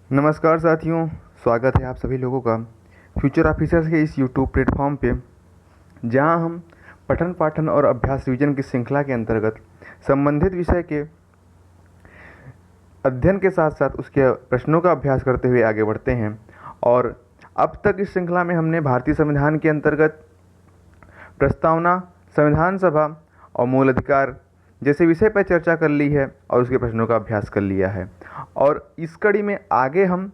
नमस्कार साथियों, स्वागत है आप सभी लोगों का फ्यूचर ऑफिसर्स के इस यूट्यूब प्लेटफॉर्म पे, जहां हम पठन पाठन और अभ्यास रिवीजन की श्रृंखला के अंतर्गत संबंधित विषय के अध्ययन के साथ साथ उसके प्रश्नों का अभ्यास करते हुए आगे बढ़ते हैं। और अब तक इस श्रृंखला में हमने भारतीय संविधान के अंतर्गत प्रस्तावना, संविधान सभा और मूल अधिकार जैसे विषय पर चर्चा कर ली है और उसके प्रश्नों का अभ्यास कर लिया है। और इस कड़ी में आगे हम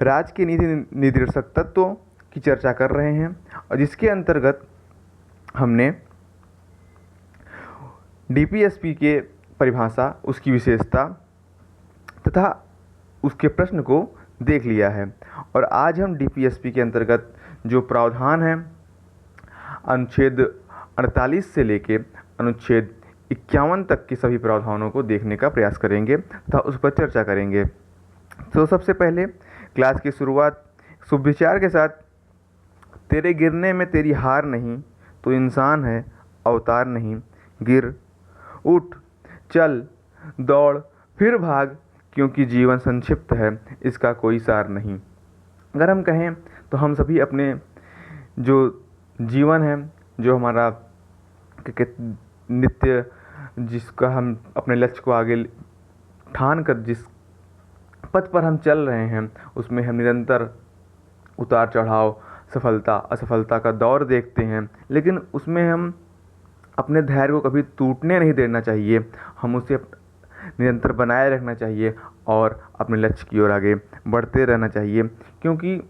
राज्य के नीति निर्देशक तत्वों की चर्चा कर रहे हैं, और जिसके अंतर्गत हमने डीपीएसपी के परिभाषा, उसकी विशेषता तथा उसके प्रश्न को देख लिया है। और आज हम डीपीएसपी के अंतर्गत जो प्रावधान है, अनुच्छेद 48 से लेके अनुच्छेद 51 तक के सभी प्रावधानों को देखने का प्रयास करेंगे तथा उस पर चर्चा करेंगे। तो सबसे पहले क्लास की शुरुआत शुभ विचार के साथ, तेरे गिरने में तेरी हार नहीं, तो इंसान है अवतार नहीं, गिर उठ चल दौड़ फिर भाग, क्योंकि जीवन संक्षिप्त है इसका कोई सार नहीं। अगर हम कहें तो हम सभी अपने जो जीवन है, जो हमारा नित्य जिसका हम अपने लक्ष्य को आगे ठान कर जिस पथ पर हम चल रहे हैं, उसमें हम निरंतर उतार चढ़ाव, सफलता असफलता का दौर देखते हैं, लेकिन उसमें हम अपने धैर्य को कभी टूटने नहीं देना चाहिए। हम उसे निरंतर बनाए रखना चाहिए और अपने लक्ष्य की ओर आगे बढ़ते रहना चाहिए, क्योंकि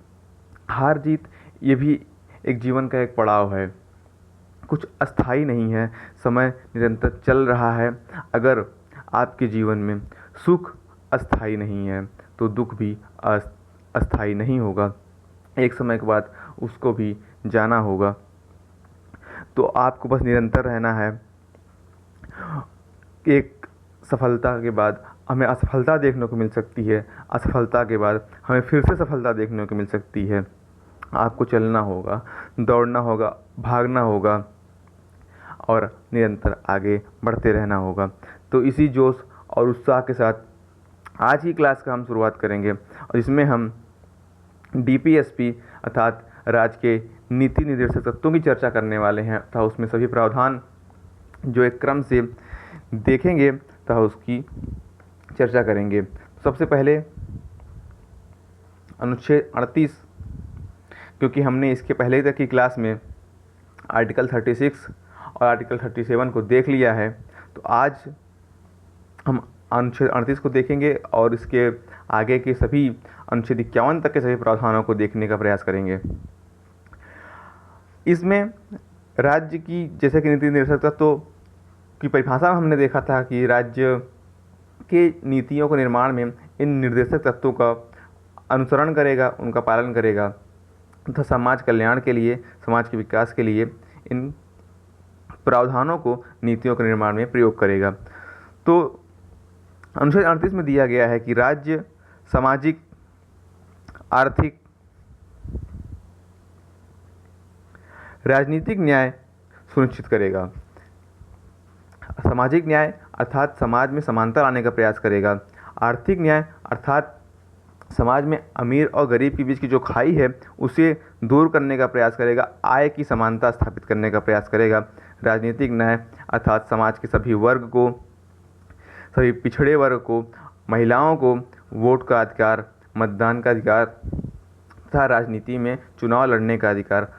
हार जीत ये भी एक जीवन का एक पड़ाव है, कुछ अस्थाई नहीं है। समय निरंतर चल रहा है। अगर आपके जीवन में सुख अस्थाई नहीं है तो दुख भी अस्थाई नहीं होगा, एक समय के बाद उसको भी जाना होगा। तो आपको बस निरंतर रहना है। एक सफलता के बाद हमें असफलता देखने को मिल सकती है, असफलता के बाद हमें फिर से सफलता देखने को मिल सकती है। आपको चलना होगा, दौड़ना होगा, भागना होगा और निरंतर आगे बढ़ते रहना होगा। तो इसी जोश और उत्साह के साथ आज की क्लास का हम शुरुआत करेंगे, और इसमें हम डीपीएसपी अर्थात राज्य के नीति निर्देशक तत्वों की चर्चा करने वाले हैं तथा उसमें सभी प्रावधान जो एक क्रम से देखेंगे तथा उसकी चर्चा करेंगे। सबसे पहले अनुच्छेद 38, क्योंकि हमने इसके पहले तक की क्लास में आर्टिकल 36 और आर्टिकल 37 को देख लिया है, तो आज हम अनुच्छेद 38 को देखेंगे और इसके आगे के सभी अनुच्छेद 51 तक के सभी प्रावधानों को देखने का प्रयास करेंगे। इसमें राज्य की जैसे कि नीति निर्देशक तत्वों की परिभाषा हमने देखा था कि राज्य के नीतियों के निर्माण में इन निर्देशक तत्वों का अनुसरण करेगा, उनका पालन करेगा तथा समाज कल्याण के लिए, समाज के विकास के लिए इन प्रावधानों को नीतियों के निर्माण में प्रयोग करेगा। तो अनुच्छेद 38 में दिया गया है कि राज्य सामाजिक, आर्थिक, राजनीतिक न्याय सुनिश्चित करेगा। सामाजिक न्याय अर्थात समाज में समानता लाने का प्रयास करेगा। आर्थिक न्याय अर्थात समाज में अमीर और गरीब के बीच की जो खाई है उसे दूर करने का प्रयास करेगा, आय की समानता स्थापित करने का प्रयास करेगा। राजनीतिक न्याय अर्थात समाज के सभी वर्ग को, सभी पिछड़े वर्ग को, महिलाओं को वोट का अधिकार, मतदान का अधिकार तथा राजनीति में चुनाव लड़ने का अधिकार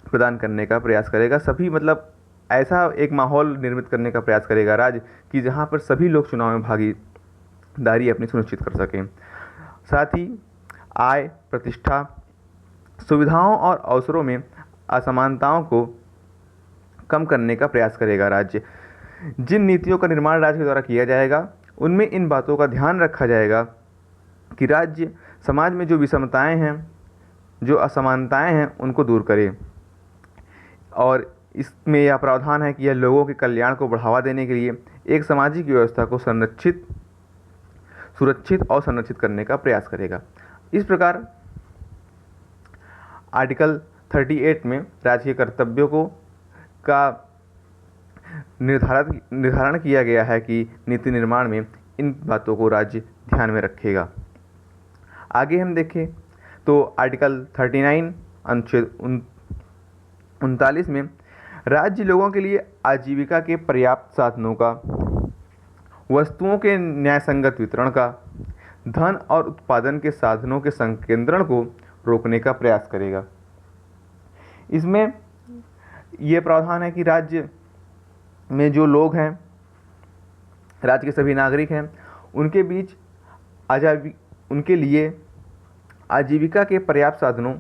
प्रदान करने का प्रयास करेगा। सभी मतलब ऐसा एक माहौल निर्मित करने का प्रयास करेगा राज्य कि जहाँ पर सभी लोग चुनाव में भागीदारी अपनी सुनिश्चित कर सकें। साथ ही आय, प्रतिष्ठा, सुविधाओं और अवसरों में असमानताओं को कम करने का प्रयास करेगा राज्य। जिन नीतियों का निर्माण राज्य के द्वारा किया जाएगा उनमें इन बातों का ध्यान रखा जाएगा कि राज्य समाज में जो विषमताएं हैं, जो असमानताएं हैं, उनको दूर करे। और इसमें यह प्रावधान है कि यह लोगों के कल्याण को बढ़ावा देने के लिए एक सामाजिक व्यवस्था को सुरक्षित और संरक्षित करने का प्रयास करेगा। इस प्रकार आर्टिकल 38 में राज्य के कर्तव्यों को का निर्धारण किया गया है कि नीति निर्माण में इन बातों को राज्य ध्यान में रखेगा। आगे हम देखें तो आर्टिकल 39 अनुच्छेद 39 में राज्य लोगों के लिए आजीविका के पर्याप्त साधनों का, वस्तुओं के न्यायसंगत वितरण का, धन और उत्पादन के साधनों के संकेंद्रण को रोकने का प्रयास करेगा। इसमें यह प्रावधान है कि राज्य में जो लोग हैं, राज्य के सभी नागरिक हैं, उनके बीच उनके लिए आजीविका के पर्याप्त साधनों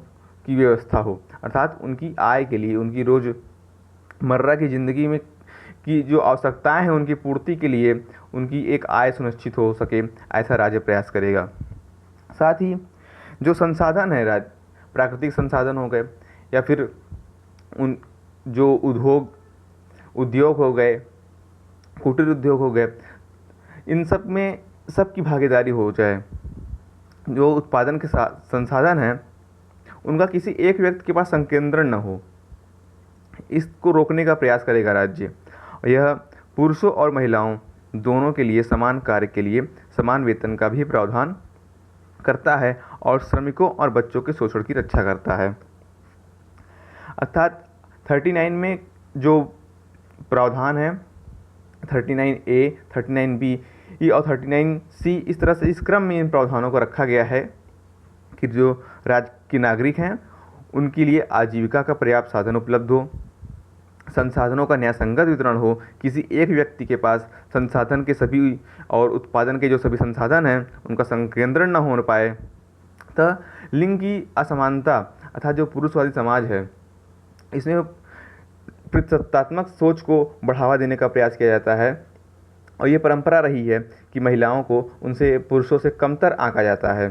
की व्यवस्था हो, अर्थात उनकी आय के लिए, उनकी रोज़मर्रा की ज़िंदगी में की जो आवश्यकताएं हैं उनकी पूर्ति के लिए उनकी एक आय सुनिश्चित हो सके, ऐसा राज्य प्रयास करेगा। साथ ही जो संसाधन है, राज्य प्राकृतिक संसाधन हो गए या फिर उन जो उद्योग हो गए, कुटीर उद्योग हो गए, इन सब में सबकी भागीदारी हो जाए। जो उत्पादन के संसाधन हैं उनका किसी एक व्यक्ति के पास संकेंद्रण न हो, इसको रोकने का प्रयास करेगा राज्य। यह पुरुषों और महिलाओं दोनों के लिए समान कार्य के लिए समान वेतन का भी प्रावधान करता है और श्रमिकों और बच्चों के शोषण की रक्षा करता है। अर्थात 39 में जो प्रावधान है, 39A, 39B और 39C, इस तरह से इस क्रम में इन प्रावधानों को रखा गया है कि जो राज्य के नागरिक हैं उनके लिए आजीविका का पर्याप्त साधन उपलब्ध हो, संसाधनों का न्यायसंगत वितरण हो, किसी एक व्यक्ति के पास संसाधन के सभी और उत्पादन के जो सभी संसाधन हैं उनका संकेंद्रण न हो पाए, तथा लिंग की असमानता अर्थात जो पुरुषवादी समाज है इसमें प्रतिसत्तात्मक सोच को बढ़ावा देने का प्रयास किया जाता है और ये परंपरा रही है कि महिलाओं को उनसे पुरुषों से कमतर आंका जाता है।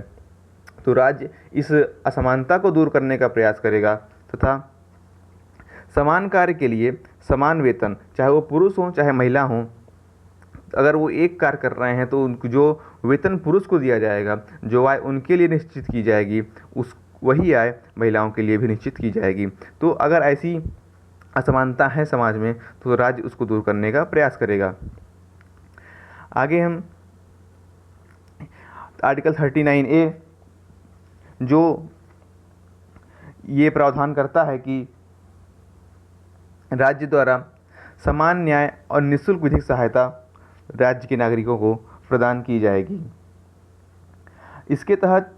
तो राज्य इस असमानता को दूर करने का प्रयास करेगा तथा समान कार्य के लिए समान वेतन, चाहे वो पुरुष हों चाहे महिला हों, अगर वो एक कार्य कर रहे हैं तो उनको जो वेतन पुरुष को दिया जाएगा, जो आय उनके लिए निश्चित की जाएगी, वही आय महिलाओं के लिए भी निश्चित की जाएगी। तो अगर ऐसी असमानता है समाज में तो राज्य उसको दूर करने का प्रयास करेगा। आगे हम आर्टिकल 39A जो ये प्रावधान करता है कि राज्य द्वारा समान न्याय और निःशुल्क विधिक सहायता राज्य के नागरिकों को प्रदान की जाएगी। इसके तहत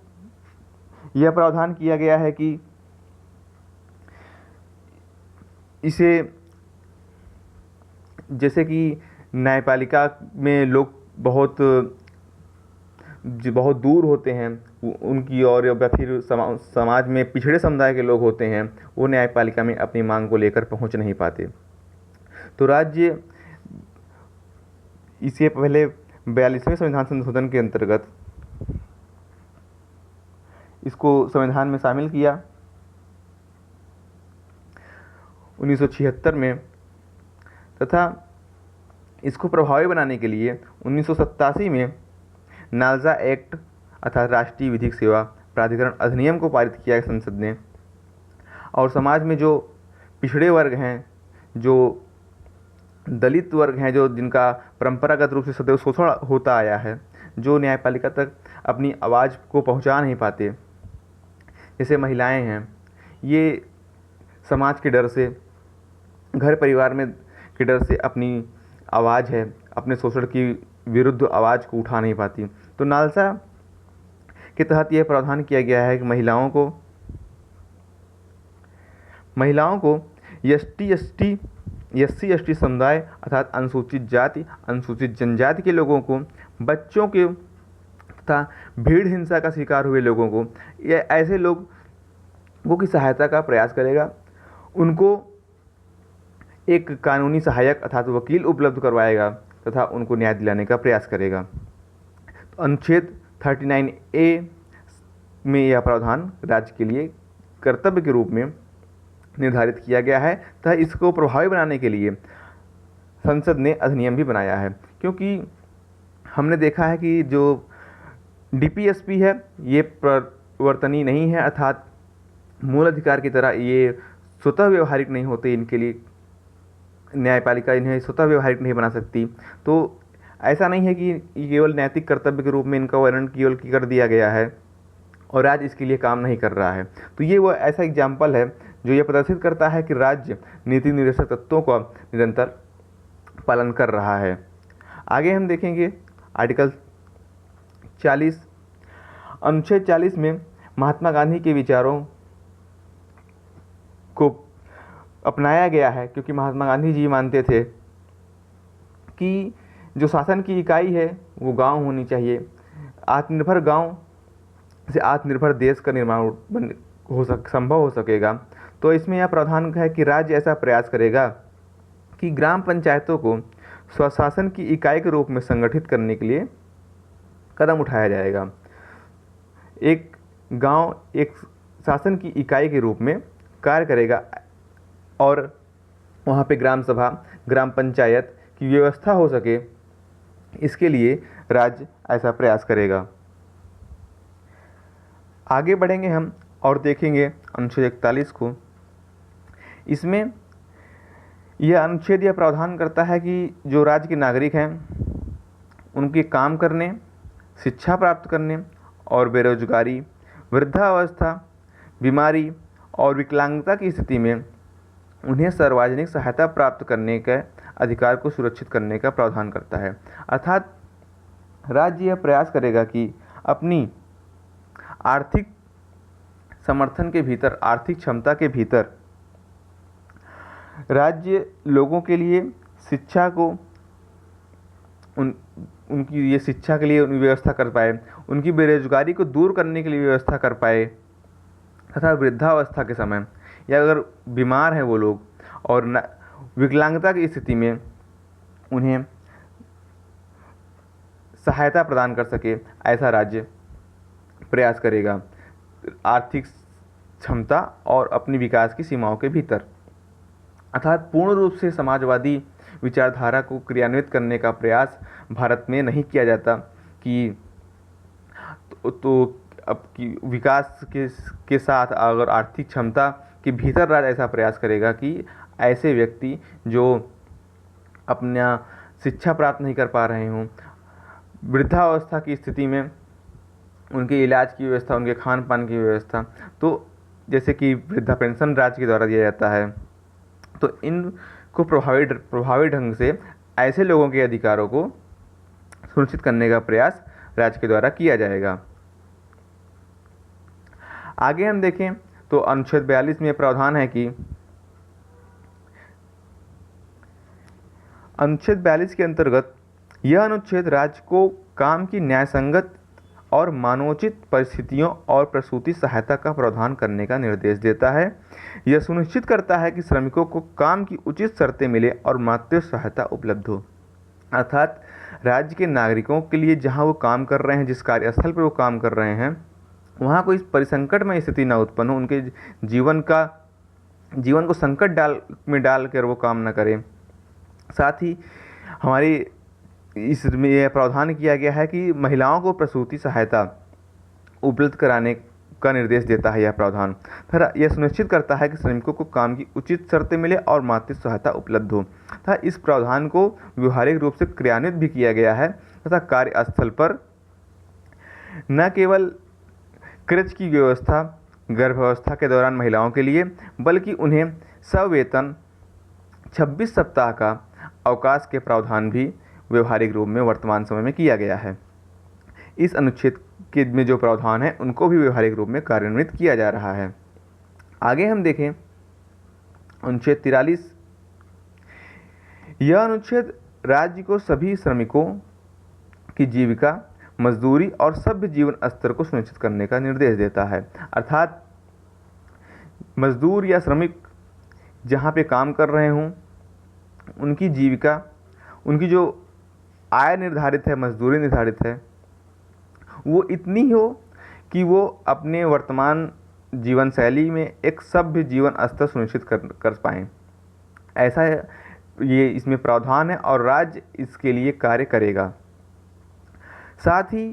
यह प्रावधान किया गया है कि इसे, जैसे कि न्यायपालिका में लोग बहुत दूर होते हैं उनकी, और या फिर समाज में पिछड़े समुदाय के लोग होते हैं, वो न्यायपालिका में अपनी मांग को लेकर पहुंच नहीं पाते। तो राज्य इससे पहले 42वें संविधान संशोधन के अंतर्गत इसको संविधान में शामिल किया 1976 में, तथा इसको प्रभावी बनाने के लिए 1987 में नालजा एक्ट अर्थात राष्ट्रीय विधिक सेवा प्राधिकरण अधिनियम को पारित किया संसद ने। और समाज में जो पिछड़े वर्ग हैं, जो दलित वर्ग हैं, जो जिनका परंपरागत रूप से सदैव शोषण होता आया है, जो न्यायपालिका तक अपनी आवाज़ को पहुंचा नहीं पाते, जैसे महिलाएं हैं, ये समाज के डर से, घर परिवार में के डर से अपनी आवाज़ है, अपने शोषण की विरुद्ध आवाज़ को उठा नहीं पाती। तो नालसा के तहत यह प्रावधान किया गया है कि महिलाओं को SC/ST समुदाय अर्थात अनुसूचित जाति, अनुसूचित जनजाति के लोगों को, बच्चों के तथा भीड़ हिंसा का शिकार हुए लोगों को, या ऐसे लोगों की सहायता का प्रयास करेगा। उनको एक कानूनी सहायक अर्थात वकील उपलब्ध करवाएगा तथा उनको न्याय दिलाने का प्रयास करेगा। तो अनुच्छेद 39A में यह प्रावधान राज्य के लिए कर्तव्य के रूप में निर्धारित किया गया है तथा इसको प्रभावी बनाने के लिए संसद ने अधिनियम भी बनाया है। क्योंकि हमने देखा है कि जो DPSP है ये प्रवर्तनीय नहीं है, अर्थात मूल अधिकार की तरह ये स्वतः व्यवहारिक नहीं होते, इनके लिए न्यायपालिका इन्हें स्वतः व्यवहारिक नहीं बना सकती। तो ऐसा नहीं है कि केवल नैतिक कर्तव्य के रूप में इनका वर्णन केवल कर दिया गया है, और राज्य इसके लिए काम नहीं कर रहा है। तो ये वो ऐसा एग्जाम्पल है जो ये प्रदर्शित करता है कि राज्य नीति निर्देशक तत्वों का निरंतर पालन कर रहा है। आगे हम देखेंगे आर्टिकल 40। अनुच्छेद 40 में महात्मा गांधी के विचारों को अपनाया गया है, क्योंकि महात्मा गांधी जी मानते थे कि जो शासन की इकाई है वो गांव होनी चाहिए। आत्मनिर्भर गांव से आत्मनिर्भर देश का निर्माण संभव हो सकेगा। तो इसमें यह प्रावधान है कि राज्य ऐसा प्रयास करेगा कि ग्राम पंचायतों को स्वशासन की इकाई के रूप में संगठित करने के लिए कदम उठाया जाएगा। एक गांव एक शासन की इकाई के रूप में कार्य करेगा और वहाँ पे ग्राम सभा, ग्राम पंचायत की व्यवस्था हो सके, इसके लिए राज्य ऐसा प्रयास करेगा। आगे बढ़ेंगे हम और देखेंगे अनुच्छेद 41 को। इसमें यह अनुच्छेद यह प्रावधान करता है कि जो राज्य के नागरिक हैं उनके काम करने, शिक्षा प्राप्त करने और बेरोजगारी, वृद्धावस्था, बीमारी और विकलांगता की स्थिति में उन्हें सार्वजनिक सहायता प्राप्त करने के अधिकार को सुरक्षित करने का प्रावधान करता है। अर्थात राज्य यह प्रयास करेगा कि अपनी आर्थिक समर्थन के भीतर, आर्थिक क्षमता के भीतर राज्य लोगों के लिए शिक्षा को उनकी ये शिक्षा के लिए व्यवस्था कर पाए, उनकी बेरोजगारी को दूर करने के लिए व्यवस्था कर पाए, तथा वृद्धावस्था के समय या अगर बीमार हैं वो लोग और विकलांगता की स्थिति में उन्हें सहायता प्रदान कर सके, ऐसा राज्य प्रयास करेगा आर्थिक क्षमता और अपनी विकास की सीमाओं के भीतर। अर्थात पूर्ण रूप से समाजवादी विचारधारा को क्रियान्वित करने का प्रयास भारत में नहीं किया जाता कि तो अब की विकास के साथ अगर आर्थिक क्षमता के भीतर राज्य ऐसा प्रयास करेगा कि ऐसे व्यक्ति जो अपना शिक्षा प्राप्त नहीं कर पा रहे हों, वृद्धावस्था की स्थिति में उनके इलाज की व्यवस्था, उनके खान पान की व्यवस्था, तो जैसे कि वृद्धा पेंशन राज्य के द्वारा दिया जाता है, तो इनको प्रभावी ढंग से ऐसे लोगों के अधिकारों को सुनिश्चित करने का प्रयास राज्य के द्वारा किया जाएगा। आगे हम देखें तो अनुच्छेद 42 में प्रावधान है कि अनुच्छेद 42 के अंतर्गत यह अनुच्छेद राज्य को काम की न्यायसंगत और मानवोचित परिस्थितियों और प्रसूति सहायता का प्रावधान करने का निर्देश देता है। यह सुनिश्चित करता है कि श्रमिकों को काम की उचित शर्तें मिले और मातृ सहायता उपलब्ध हो। अर्थात राज्य के नागरिकों के लिए जहां वो काम कर रहे हैं, जिस कार्यस्थल पर वो काम कर रहे हैं, वहाँ कोई परिसंकट में स्थिति न उत्पन्न हो, उनके जीवन को संकट में डाल कर वो काम न करें। साथ ही हमारी इसमें यह प्रावधान किया गया है कि महिलाओं को प्रसूति सहायता उपलब्ध कराने का निर्देश देता है यह प्रावधान। फिर यह सुनिश्चित करता है कि श्रमिकों को काम की उचित शर्तें मिले और मातृ सहायता उपलब्ध हो तथा इस प्रावधान को व्यवहारिक रूप से क्रियान्वित भी किया गया है तथा कार्यस्थल पर न केवल कृच की व्यवस्था गर्भावस्था के दौरान महिलाओं के लिए, बल्कि उन्हें सवेतन 26 सप्ताह का अवकाश के प्रावधान भी व्यवहारिक रूप में वर्तमान समय में किया गया है। इस अनुच्छेद के में जो प्रावधान है उनको भी व्यवहारिक रूप में कार्यान्वित किया जा रहा है। आगे हम देखें अनुच्छेद 43। यह अनुच्छेद राज्य को सभी श्रमिकों की जीविका, मजदूरी और सभ्य जीवन स्तर को सुनिश्चित करने का निर्देश देता है। अर्थात मजदूर या श्रमिक जहाँ पे काम कर रहे हों, उनकी जीविका, उनकी जो आय निर्धारित है, मजदूरी निर्धारित है, वो इतनी हो कि वो अपने वर्तमान जीवन शैली में एक सभ्य जीवन स्तर सुनिश्चित कर पाएँ। ऐसा ये इसमें प्रावधान है और राज्य इसके लिए कार्य करेगा। साथ ही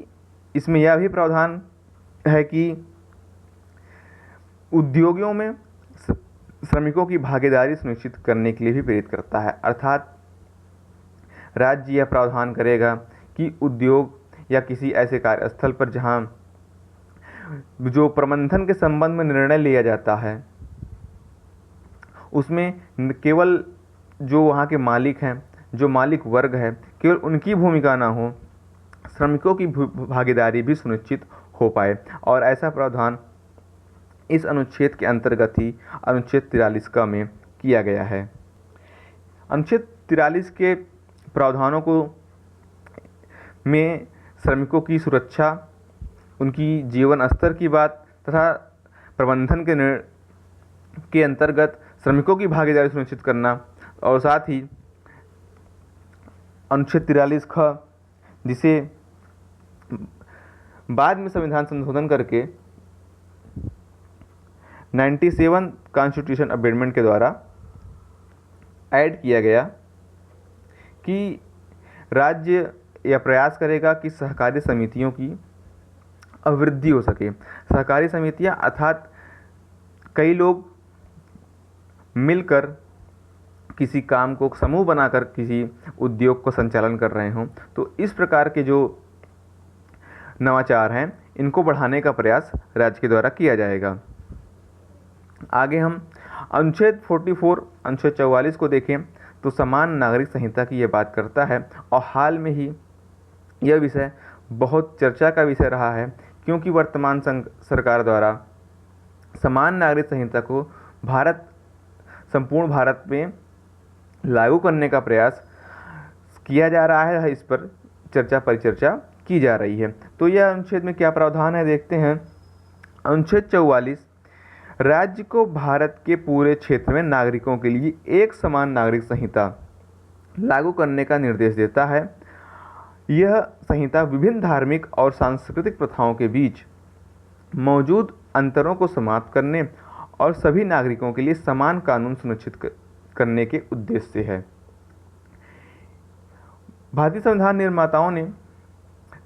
इसमें यह भी प्रावधान है कि उद्योगों में श्रमिकों की भागीदारी सुनिश्चित करने के लिए भी प्रेरित करता है। अर्थात राज्य यह प्रावधान करेगा कि उद्योग या किसी ऐसे कार्यस्थल पर जहां जो प्रबंधन के संबंध में निर्णय लिया जाता है उसमें केवल जो वहाँ के मालिक हैं, जो मालिक वर्ग है, केवल उनकी भूमिका ना हो, श्रमिकों की भागीदारी भी सुनिश्चित हो पाए। और ऐसा प्रावधान इस अनुच्छेद के अंतर्गत ही अनुच्छेद 43 का में किया गया है। अनुच्छेद 43 के प्रावधानों को में श्रमिकों की सुरक्षा, उनकी जीवन स्तर की बात तथा प्रबंधन के अंतर्गत श्रमिकों की भागीदारी सुनिश्चित करना, और साथ ही अनुच्छेद 43 ख, जिसे बाद में संविधान संशोधन करके 97 कॉन्स्टिट्यूशन अमेंडमेंट के द्वारा ऐड किया गया कि राज्य यह प्रयास करेगा कि सहकारी समितियों की अभिवृद्धि हो सके। सहकारी समितियां अर्थात कई लोग मिलकर किसी काम को समूह बनाकर किसी उद्योग को संचालन कर रहे हों, तो इस प्रकार के जो नवाचार हैं इनको बढ़ाने का प्रयास राज्य के द्वारा किया जाएगा। आगे हम अनुच्छेद 44 अनुच्छेद 44 को देखें तो समान नागरिक संहिता की ये बात करता है, और हाल में ही यह विषय बहुत चर्चा का विषय रहा है, क्योंकि वर्तमान सरकार द्वारा समान नागरिक संहिता को संपूर्ण भारत में लागू करने का प्रयास किया जा रहा है। इस पर चर्चा परिचर्चा की जा रही है। तो यह अनुच्छेद में क्या प्रावधान है देखते हैं। अनुच्छेद 44 राज्य को भारत के पूरे क्षेत्र में नागरिकों के लिए एक समान नागरिक संहिता लागू करने का निर्देश देता है। यह संहिता विभिन्न धार्मिक और सांस्कृतिक प्रथाओं के बीच मौजूद अंतरों को समाप्त करने और सभी नागरिकों के लिए समान कानून सुनिश्चित करने के उद्देश्य से है। भारतीय संविधान निर्माताओं ने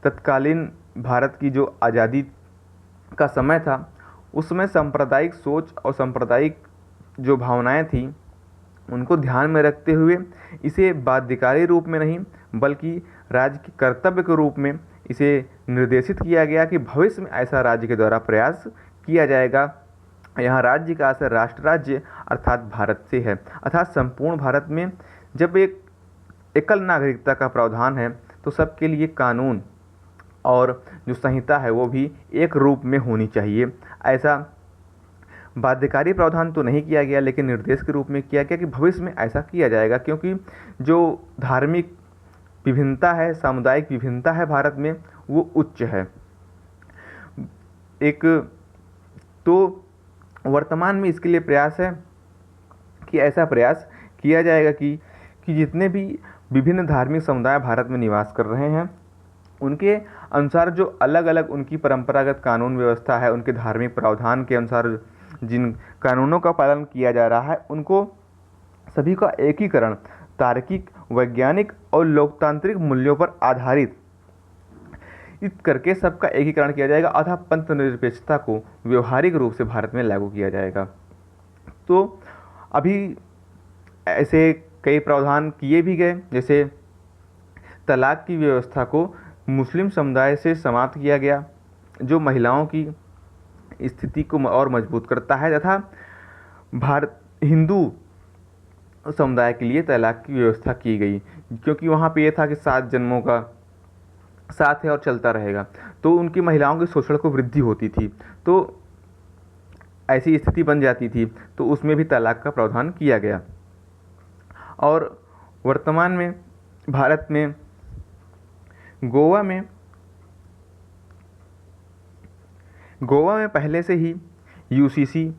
तत्कालीन भारत की जो आज़ादी का समय था उसमें सांप्रदायिक सोच और सांप्रदायिक जो भावनाएं थी उनको ध्यान में रखते हुए इसे बाध्यकारी रूप में नहीं बल्कि राज्य के कर्तव्य के रूप में इसे निर्देशित किया गया कि भविष्य में ऐसा राज्य के द्वारा प्रयास किया जाएगा। यहाँ राज्य का असर राष्ट्र राज्य अर्थात भारत से है, अर्थात संपूर्ण भारत में जब एक एकल नागरिकता का प्रावधान है तो सबके लिए कानून और जो संहिता है वो भी एक रूप में होनी चाहिए। ऐसा बाध्यकारी प्रावधान तो नहीं किया गया लेकिन निर्देश के रूप में किया गया कि भविष्य में ऐसा किया जाएगा, क्योंकि जो धार्मिक विभिन्नता है, सामुदायिक विभिन्नता है भारत में वो उच्च है। एक तो वर्तमान में इसके लिए प्रयास है कि ऐसा प्रयास किया जाएगा कि जितने भी विभिन्न धार्मिक समुदाय भारत में निवास कर रहे हैं उनके अनुसार जो अलग अलग उनकी परंपरागत कानून व्यवस्था है, उनके धार्मिक प्रावधान के अनुसार जिन कानूनों का पालन किया जा रहा है उनको सभी का एकीकरण तार्किक, वैज्ञानिक और लोकतांत्रिक मूल्यों पर आधारित इस करके सबका एकीकरण किया जाएगा, अतः पंथ निरपेक्षता को व्यवहारिक रूप से भारत में लागू किया जाएगा। तो अभी ऐसे कई प्रावधान किए भी गए, जैसे तलाक की व्यवस्था को मुस्लिम समुदाय से समाप्त किया गया जो महिलाओं की स्थिति को और मजबूत करता है, तथा हिंदू समुदाय के लिए तलाक की व्यवस्था की गई, क्योंकि वहाँ पे ये था कि 7 जन्मों का साथ है और चलता रहेगा, तो उनकी महिलाओं के शोषण को वृद्धि होती थी, तो ऐसी स्थिति बन जाती थी, तो उसमें भी तलाक का प्रावधान किया गया। और वर्तमान में भारत में गोवा में पहले से ही यूसीसी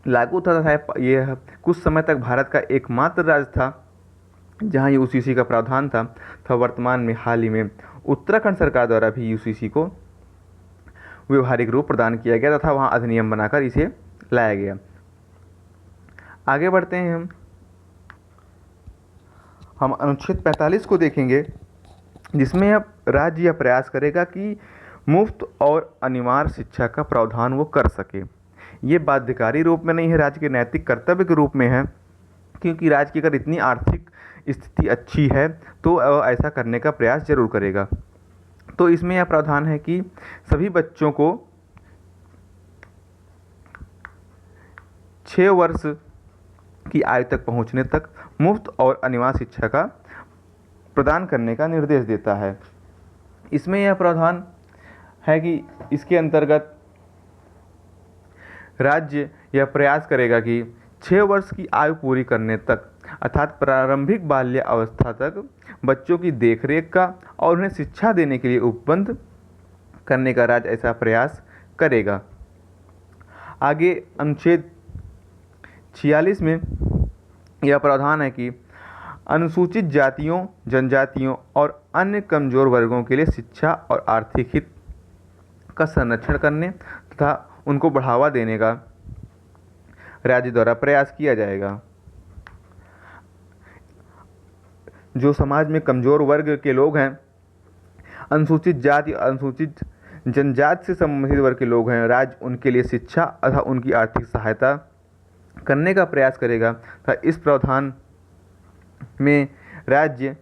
लागू था। यह कुछ समय तक भारत का एकमात्र राज्य था जहां यूसीसी का प्रावधान था। वर्तमान में हाल ही में उत्तराखंड सरकार द्वारा भी यूसीसी को व्यवहारिक रूप प्रदान किया गया तथा वहां अधिनियम बनाकर इसे लाया गया। आगे बढ़ते हैं हम अनुच्छेद 45 को देखेंगे, जिसमें अब राज्य यह प्रयास करेगा कि मुफ्त और अनिवार्य शिक्षा का प्रावधान वो कर सके। ये बाध्यकारी रूप में नहीं है, राज्य के नैतिक कर्तव्य के रूप में है, क्योंकि राज्य की अगर इतनी आर्थिक स्थिति अच्छी है तो ऐसा करने का प्रयास जरूर करेगा। तो इसमें यह प्रावधान है कि सभी बच्चों को 6 वर्ष की आयु तक पहुंचने तक मुफ्त और अनिवार्य शिक्षा का प्रदान करने का निर्देश देता है। इसमें यह प्रावधान है कि इसके अंतर्गत राज्य यह प्रयास करेगा कि 6 वर्ष की आयु पूरी करने तक अर्थात प्रारंभिक बाल्य अवस्था तक बच्चों की देखरेख का और उन्हें शिक्षा देने के लिए उपबंध करने का राज्य ऐसा प्रयास करेगा। आगे अनुच्छेद 46 में यह प्रावधान है कि अनुसूचित जातियों, जनजातियों और अन्य कमजोर वर्गों के लिए शिक्षा और आर्थिक हित का संरक्षण करने तथा उनको बढ़ावा देने का राज्य द्वारा प्रयास किया जाएगा। जो समाज में कमजोर वर्ग के लोग हैं, अनुसूचित जाति, अनुसूचित जनजाति से संबंधित वर्ग के लोग हैं, राज्य उनके लिए शिक्षा तथा उनकी आर्थिक सहायता करने का प्रयास करेगा तथा इस प्रावधान में राज्य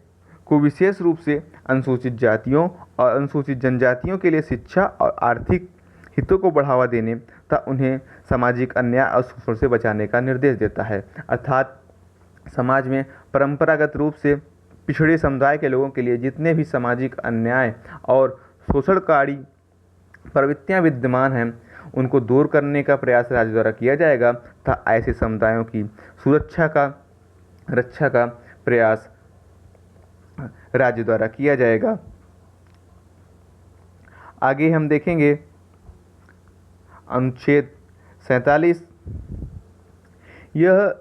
को विशेष रूप से अनुसूचित जातियों और अनुसूचित जनजातियों के लिए शिक्षा और आर्थिक हितों को बढ़ावा देने तथा उन्हें सामाजिक अन्याय और शोषण से बचाने का निर्देश देता है। अर्थात समाज में परंपरागत रूप से पिछड़े समुदाय के लोगों के लिए जितने भी सामाजिक अन्याय और शोषणकारी प्रवृत्तियां विद्यमान हैं, उनको दूर करने का प्रयास राज्य द्वारा किया जाएगा तथा ऐसे समुदायों की रक्षा का प्रयास राज्य द्वारा किया जाएगा। आगे हम देखेंगे अनुच्छेद 47। यह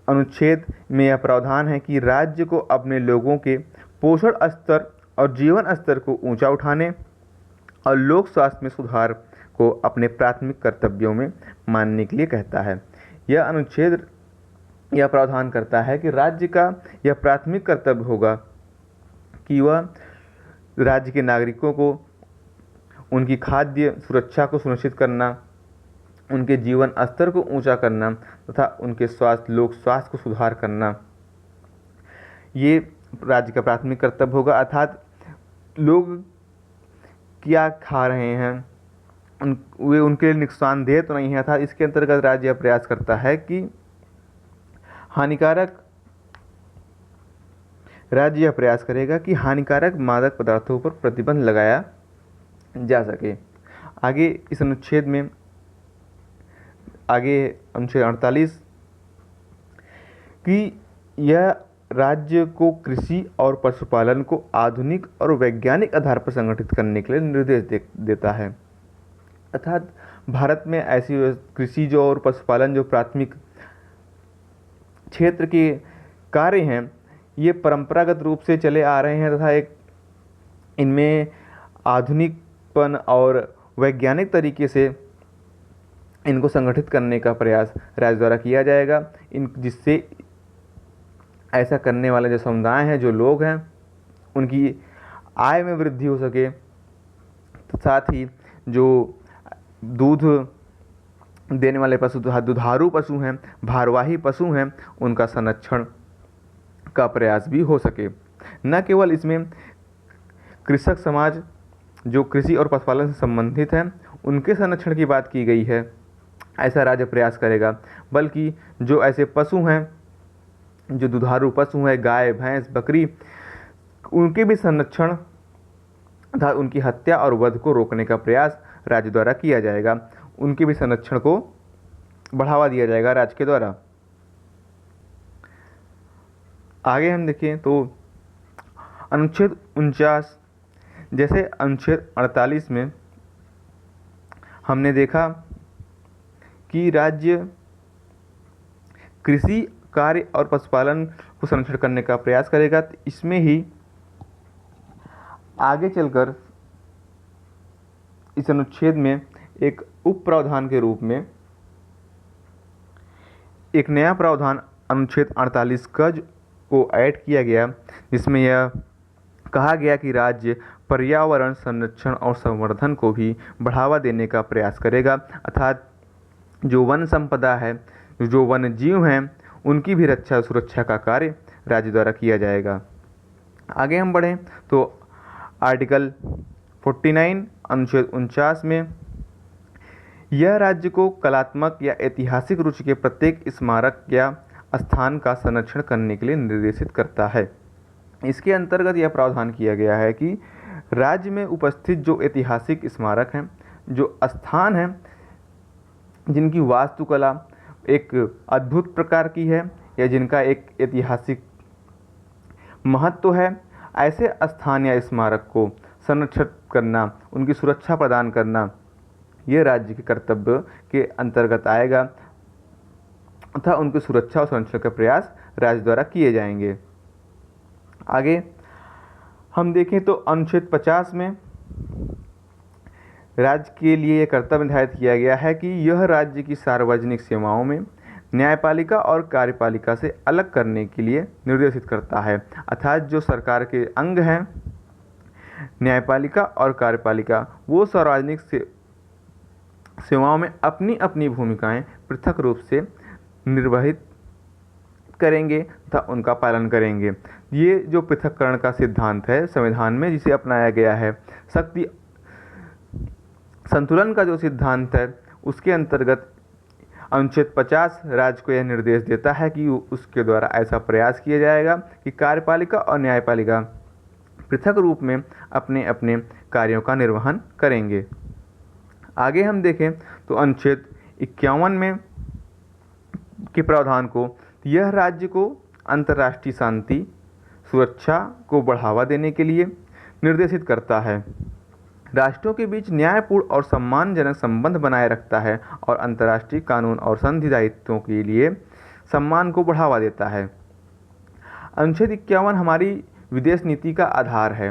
अनुच्छेद में यह प्रावधान है कि राज्य को अपने लोगों के पोषण स्तर और जीवन स्तर को ऊंचा उठाने और लोक स्वास्थ्य में सुधार को अपने प्राथमिक कर्तव्यों में मानने के लिए कहता है। यह अनुच्छेद यह प्रावधान करता है कि राज्य का यह प्राथमिक कर्तव्य होगा कि वह राज्य के नागरिकों को उनकी खाद्य सुरक्षा को सुनिश्चित करना, उनके जीवन स्तर को ऊंचा करना तथा उनके लोक स्वास्थ्य को सुधार करना, ये राज्य का प्राथमिक कर्तव्य होगा। अर्थात लोग क्या खा रहे हैं वे उनके लिए नुकसानदेह तो नहीं है। अर्थात इसके अंतर्गत राज्य यह प्रयास करता है कि राज्य यह प्रयास करेगा कि हानिकारक मादक पदार्थों पर प्रतिबंध लगाया जा सके। आगे इस अनुच्छेद में अनुच्छेद 48 कि यह राज्य को कृषि और पशुपालन को आधुनिक और वैज्ञानिक आधार पर संगठित करने के लिए निर्देश देता है। अर्थात भारत में ऐसी कृषि जो और पशुपालन जो प्राथमिक क्षेत्र के कार्य हैं, ये परंपरागत रूप से चले आ रहे हैं तथा इनमें आधुनिकपन और वैज्ञानिक तरीके से इनको संगठित करने का प्रयास राज्य द्वारा किया जाएगा। जिससे ऐसा करने वाले जो समुदाय हैं, जो लोग हैं, उनकी आय में वृद्धि हो सके, साथ ही जो दूध देने वाले पशु, दुधारू पशु हैं, भारवाही पशु हैं, उनका संरक्षण का प्रयास भी हो सके। न केवल इसमें कृषक समाज जो कृषि और पशुपालन से संबंधित हैं, उनके संरक्षण की बात की गई है, ऐसा राज्य प्रयास करेगा, बल्कि जो ऐसे पशु हैं, जो दुधारू पशु हैं, गाय, भैंस, बकरी, उनके भी संरक्षण तथा उनकी हत्या और वध को रोकने का प्रयास राज्य द्वारा किया जाएगा। उनके भी संरक्षण को बढ़ावा दिया जाएगा राज्य के द्वारा। आगे हम देखें तो अनुच्छेद 49, जैसे अनुच्छेद 48 में हमने देखा कि राज्य कृषि कार्य और पशुपालन को संरक्षण करने का प्रयास करेगा। तो इसमें ही आगे चलकर इस अनुच्छेद में एक उप प्रावधान के रूप में एक नया प्रावधान अनुच्छेद 48 क को ऐड किया गया, जिसमें यह कहा गया कि राज्य पर्यावरण संरक्षण और संवर्धन को भी बढ़ावा देने का प्रयास करेगा। अर्थात जो वन संपदा है, जो वन्य जीव हैं, उनकी भी रक्षा सुरक्षा का कार्य राज्य द्वारा किया जाएगा। आगे हम बढ़ें तो आर्टिकल 49 अनुच्छेद 49 में यह राज्य को कलात्मक या ऐतिहासिक रुचि के प्रत्येक स्मारक या स्थान का संरक्षण करने के लिए निर्देशित करता है। इसके अंतर्गत यह प्रावधान किया गया है कि राज्य में उपस्थित जो ऐतिहासिक स्मारक हैं, जो स्थान हैं, जिनकी वास्तुकला एक अद्भुत प्रकार की है या जिनका एक ऐतिहासिक महत्व है, ऐसे स्थान या स्मारक को संरक्षित करना, उनकी सुरक्षा प्रदान करना, ये राज्य के कर्तव्य के अंतर्गत आएगा तथा उनकी सुरक्षा और संरक्षण का प्रयास राज्य द्वारा किए जाएंगे। आगे हम देखें तो अनुच्छेद 50 में राज्य के लिए यह कर्तव्य निर्धारित किया गया है कि यह राज्य की सार्वजनिक सेवाओं में न्यायपालिका और कार्यपालिका से अलग करने के लिए निर्देशित करता है। अर्थात जो सरकार के अंग हैं, न्यायपालिका और कार्यपालिका, वो सार्वजनिक सेवाओं में अपनी अपनी भूमिकाएं पृथक रूप से निर्वहित करेंगे तथा उनका पालन करेंगे। ये जो पृथक्करण का सिद्धांत है संविधान में, जिसे अपनाया गया है, शक्ति संतुलन का जो सिद्धांत है, उसके अंतर्गत अनुच्छेद 50 राज्य को यह निर्देश देता है कि उसके द्वारा ऐसा प्रयास किया जाएगा कि कार्यपालिका और न्यायपालिका पृथक रूप में अपने अपने कार्यों का निर्वहन करेंगे। आगे हम देखें तो अनुच्छेद 51 में के प्रावधान को, यह राज्य को अंतर्राष्ट्रीय शांति सुरक्षा को बढ़ावा देने के लिए निर्देशित करता है, राष्ट्रों के बीच न्यायपूर्ण और सम्मानजनक संबंध बनाए रखता है और अंतर्राष्ट्रीय कानून और संधि दायित्वों के लिए सम्मान को बढ़ावा देता है। अनुच्छेद 51 हमारी विदेश नीति का आधार है।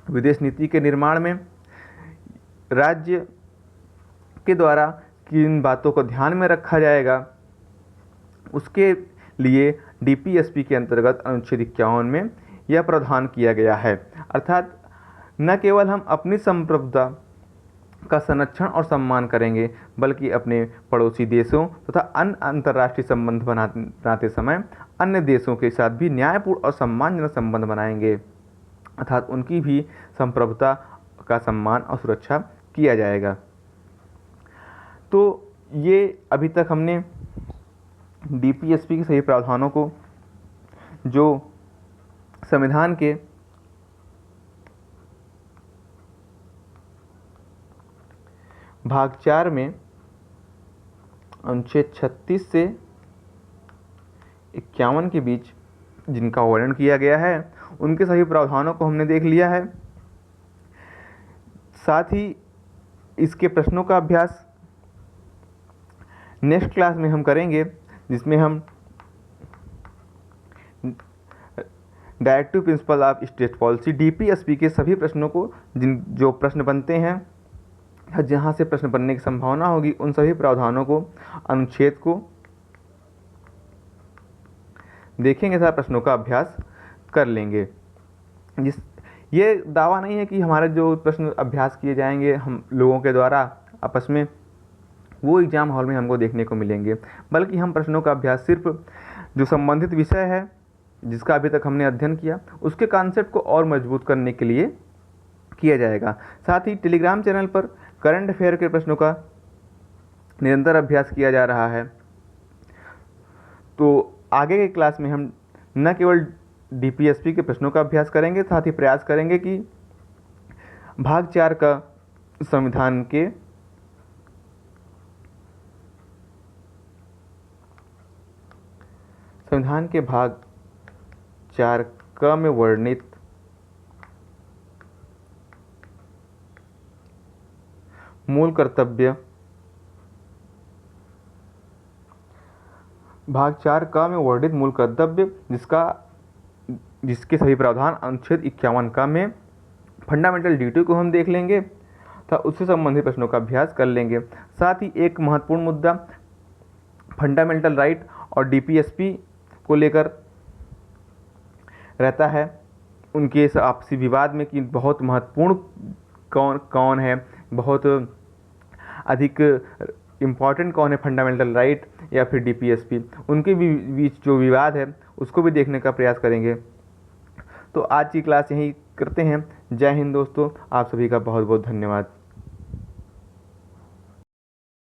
विदेश नीति के निर्माण में राज्य के द्वारा किन बातों को ध्यान में रखा जाएगा, उसके लिए डीपीएसपी के अंतर्गत अनुच्छेद 51 में यह प्रावधान किया गया है। अर्थात न केवल हम अपनी संप्रभुता का संरक्षण और सम्मान करेंगे, बल्कि अपने पड़ोसी देशों तथा अन्य अंतर्राष्ट्रीय संबंध बनाते समय अन्य देशों के साथ भी न्यायपूर्ण और सम्मानजनक संबंध बनाएंगे, अर्थात उनकी भी संप्रभुता का सम्मान और सुरक्षा किया जाएगा। तो ये अभी तक हमने डीपीएसपी के सभी प्रावधानों को, जो संविधान के भाग 4 में अनुच्छेद 36 से 51 के बीच जिनका वर्णन किया गया है, उनके सभी प्रावधानों को हमने देख लिया है। साथ ही इसके प्रश्नों का अभ्यास नेक्स्ट क्लास में हम करेंगे, जिसमें हम directive principle of state policy DPSP के सभी प्रश्नों को, जो प्रश्न बनते हैं, जहाँ से प्रश्न बनने की संभावना होगी, उन सभी प्रावधानों को, अनुच्छेद को देखेंगे तथा प्रश्नों का अभ्यास कर लेंगे। ये दावा नहीं है कि हमारे जो प्रश्न अभ्यास किए जाएंगे हम लोगों के द्वारा आपस में, वो एग्जाम हॉल में हमको देखने को मिलेंगे, बल्कि हम प्रश्नों का अभ्यास सिर्फ जो संबंधित विषय है जिसका अभी तक हमने अध्ययन किया, उसके कॉन्सेप्ट को और मजबूत करने के लिए किया जाएगा। साथ ही टेलीग्राम चैनल पर करंट अफेयर के प्रश्नों का निरंतर अभ्यास किया जा रहा है। तो आगे के क्लास में हम न केवल डीपीएसपी के प्रश्नों का अभ्यास करेंगे, साथ ही प्रयास करेंगे कि भाग 4 का संविधान के भाग 4 क में वर्णित मूल कर्तव्य, भाग 4 क में वर्णित मूल कर्तव्य, जिसके सभी प्रावधान अनुच्छेद 51 क में फंडामेंटल ड्यूटी को हम देख लेंगे तथा उससे संबंधित प्रश्नों का अभ्यास कर लेंगे। साथ ही एक महत्वपूर्ण मुद्दा फंडामेंटल राइट और डीपीएसपी को लेकर रहता है, उनके इस आपसी विवाद में कि बहुत महत्वपूर्ण कौन है, बहुत अधिक इम्पॉर्टेंट कौन है, फंडामेंटल राइट या फिर डीपीएसपी, उनके बीच जो विवाद है उसको भी देखने का प्रयास करेंगे। तो आज की क्लास यहीं करते हैं। जय हिंद दोस्तों, आप सभी का बहुत बहुत धन्यवाद।